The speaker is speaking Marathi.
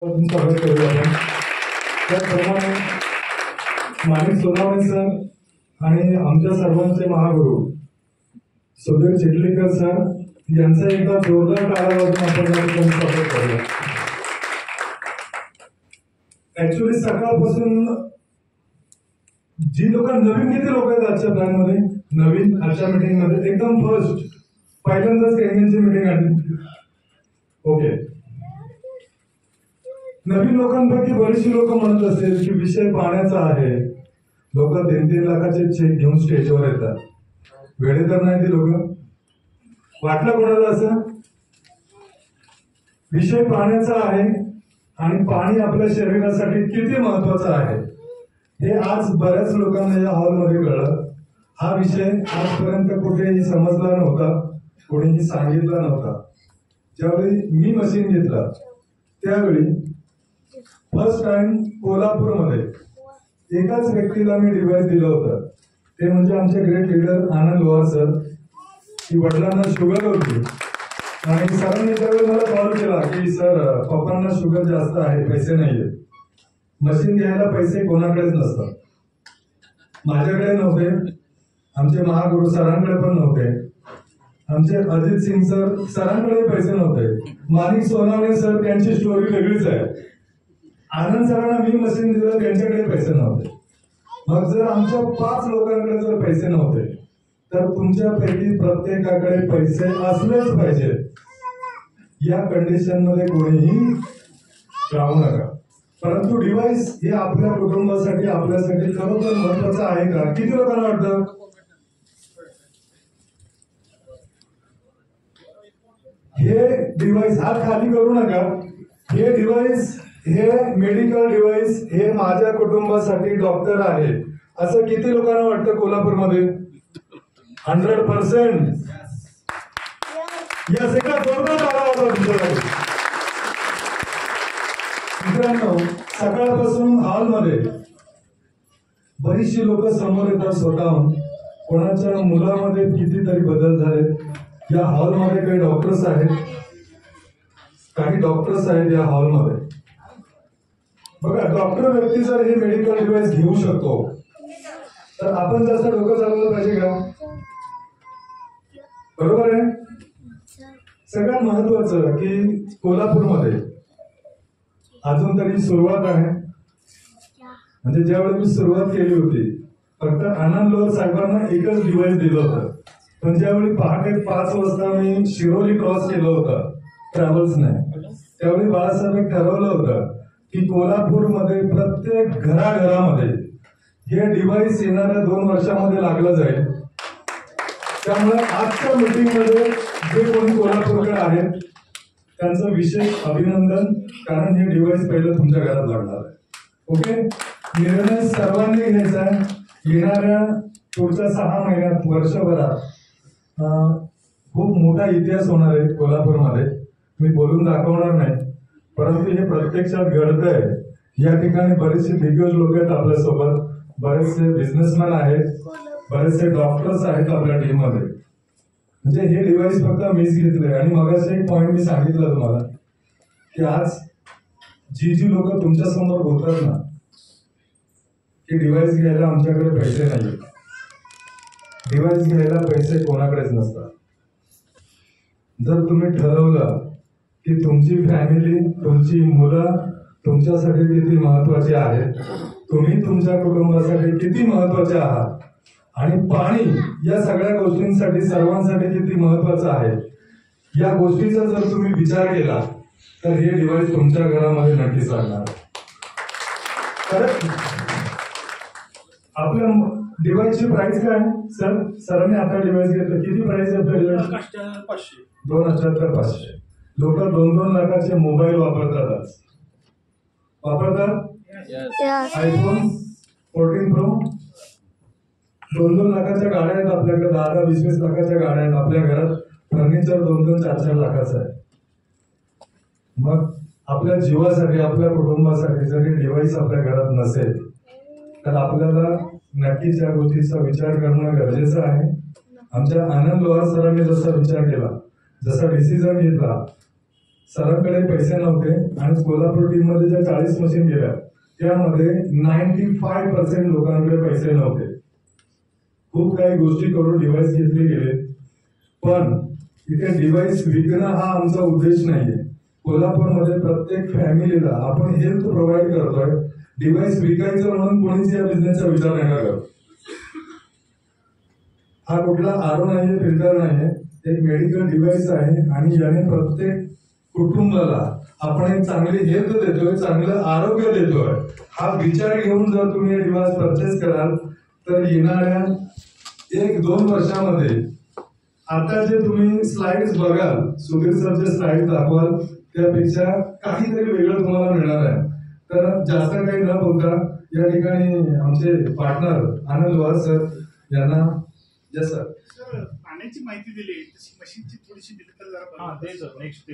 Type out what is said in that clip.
स्वागत करूया आपण. त्याचप्रमाणे माणिक सोनावणे सर आणि आमच्या सर्वांचे महागुरु सुधीर चिखलीकर सर यांचं एकदा जोरदार टाळ्या वाजवून आपण या ठिकाणी स्वागत करूया. ऍक्च्युली सकाळपासून जी लोक नवीन किती लोक आहेत आजच्या प्लॅन मध्ये, नवीन आजच्या मीटिंग मध्ये एकदम फर्स्ट पहिल्यांदाच केंद्राची मीटिंग आली. ओके, नवीन लोकांपैकी बरीचशी लोक म्हणत असेल की विषय पाण्याचा आहे. लोक 3-3 लाखाचे चेक घेऊन स्टेजवर येतात. वेळे तर नाही ती लोक. वाटलं कोणाला असं? विषय पाण्याचा आहे आणि पाणी आपल्या शरीरासाठी किती महत्वाचं आहे हे आज बऱ्याच लोकांना या हॉलमध्ये कळलं. हा विषय आजपर्यंत कुठेही समजला नव्हता, कोणीही सांगितला नव्हता. ज्यावेळी मी मशीन घेतला त्यावेळी फर्स्ट टाइम कोल्हापूरमध्ये एकाच व्यक्तीला मी डिव्हाइस दिलं होतं. ते म्हणजे आमचे ग्रेट लीडर आनंद लोहार सर. की वडिलांना शुगर होती आणि सरांनी त्यावेळी मला कॉल केला की सर पप्पांना शुगर जास्त आहे, पैसे नाहीये. मशीन घ्यायला पैसे कोणाकडेच नसतात. माझ्याकडे नव्हते, आमचे महागुरु सरांकडे पण नव्हते, आमचे अजित सिंग सर सरांकडे पैसे नव्हते. माणिक सोनावणे सर त्यांची स्टोरी वेगळीच आहे. आनंद सरांना मी मशीन दिलं, त्यांच्याकडे पैसे नव्हते. मग जर आमच्या 5 लोकांकडे जर पैसे नव्हते तर तुमच्यापैकी प्रत्येकाकडे पैसे असलेच पाहिजे. या कंडिशन मध्ये कोणीही राहू नका. परंतु डिव्हाइस हे आपल्या कुटुंबासाठी आपल्यासाठी खरोखर महत्वाचं आहे का? किती लोकांना वाटतं? हे डिव्हाइस हात खाली करू नका. हे डिव्हाइस, हे मेडिकल डिव्हाइस हे माझ्या कुटुंबासाठी डॉक्टर आहे असं किती लोकांना वाटतं कोल्हापूरमध्ये? 100%. या सगळ्या जोरदार टाळ्या वाजवा तुमच्यासाठी. मित्रांनो, सकाळपासून हॉलमध्ये बरीचशी लोक समोर येतात स्वतःहून. कोणाच्या मुलामध्ये कितीतरी बदल झाले. या हॉलमध्ये काही डॉक्टर्स आहेत, काही डॉक्टर्स आहेत या हॉलमध्ये. बघा, डॉक्टर व्यक्ती जर हे मेडिकल डिव्हाइस घेऊ शकतो तर आपण जास्त डोकं चालवलं पाहिजे का? बरोबर आहे. सगळ्यात महत्वाचं की कोल्हापूरमध्ये अजून तरी सुरुवात आहे. म्हणजे ज्यावेळी मी सुरुवात केली होती फक्त आनंद लोहार साहेबांना एकच डिव्हाइस दिलं होतं. पण ज्यावेळी पहाटे 5 वाजता मी शिरोली क्रॉस केलं होतं ट्रॅव्हल्सने, त्यावेळी बाळासाहेब ठरवलं होतं की कोल्हापूरमध्ये प्रत्येक घराघरामध्ये हे डिव्हाइस येणाऱ्या 2 वर्षामध्ये लागलं जाईल. त्यामुळे आजच्या मीटिंगमध्ये जे कोणी कोल्हापूरकडे आहेत त्यांचं विशेष अभिनंदन, कारण हे डिव्हाइस पहिलं तुमच्या घरात लागणार आहे. ओके, निर्णय सर्वांनी घ्यायचा आहे. येणाऱ्या पुढच्या 6 महिन्यात, वर्षभरात खूप मोठा इतिहास होणार आहे कोल्हापूरमध्ये. मी बोलून दाखवणार नाही, परंतु हे प्रत्यक्षात घडतंय. या ठिकाणी बरेचसे दिग्गज लोक आहेत आपल्यासोबत, बरेचसे बिझनेसमॅन आहेत, बरेचसे डॉक्टर्स आहेत आपल्या टीम मध्ये. म्हणजे हे डिव्हाइस फक्त मीच घेतले. आणि मगाशी एक पॉइंट मी सांगितलं तुम्हाला की आज जी लोक तुमच्या समोर बोलतात ना की डिव्हाइस घ्यायला आमच्याकडे पैसे नाही, डिव्हाइस घ्यायला पैसे कोणाकडेच नसतात. जर तुम्ही ठरवलं की तुमची फॅमिली, तुमची मुलं तुमच्यासाठी किती महत्वाची आहेत, तुम्ही तुमच्या कुटुंबासाठी किती महत्वाचे आहात आणि पाणी या सगळ्या गोष्टींसाठी सर्वांसाठी किती महत्वाचं आहे, या गोष्टीचा जर तुम्ही विचार केला तर हे डिव्हाइस तुमच्या घरामध्ये नक्कीच लागणार. तर आपल्या डिव्हाइसची प्राइस काय? सरांनी आता डिव्हाइस घेतलं, किती प्राइस आहे आपल्या डिव्हाइस? 2,78,500. लोक 2-2 लाखाचे मोबाईल वापरतात आज. वापरतात आयफोन 14 प्रो. 2-2 लाखाच्या गाड्या आहेत आपल्याकडे, 10-20 लाखाच्या गाड्या आहेत आपल्या घरात. फर्निचर 2-4 लाखाचं आहे. मग आपल्या जीवासाठी, आपल्या कुटुंबासाठी जर डिव्हाइस आपल्या घरात नसेल तर आपल्याला नक्कीच या गोष्टीचा विचार करणं गरजेचं आहे. आमच्या आनंद लोहार सरांनी जसा विचार केला, जसा डिसिजन घेतला, सरांकडे पैसे नव्हते आणि कोल्हापूर टीम मध्ये ज्या 40 मशीन गेल्या त्यामध्ये 95% लोकांकडे पैसे नव्हते. खूप काही गोष्टी करून डिव्हाइस घेतले गेले, पण इथे डिव्हाइस विकणं हा आमचा उद्देश नाहीये. कोल्हापूरमध्ये प्रत्येक फॅमिलीला आपण हेल्थ प्रोव्हाइड करतोय. डिव्हाइस विकायचं म्हणून कोणीच या बिझनेसचा विचार नाही करत. हा कुठला आरो नाहीये, फिल्टर नाहीये, एक मेडिकल डिव्हाइस आहे आणि याने प्रत्येक कुटुंबाला आपण एक चांगली हेल्थ देतोय, चांगलं आरोग्य देतोय. हा विचार घेऊन जर तुम्ही हे डिव्हाइस परचेस कराल तर येणाऱ्या 1-2 वर्षामध्ये आता जे तुम्ही स्लाइड्स बघाल, सुधीर सरचे स्लाइड दाखवाल त्यापेक्षा काहीतरी वेगळं तुम्हाला मिळणार आहे. तर जास्त काही न बोलता या ठिकाणी आमचे पार्टनर आनंद वाघ सर यांना सर पाण्याची माहिती दिली, तशी मशीनची थोडीशी दिली तर जरा. नेक्स्ट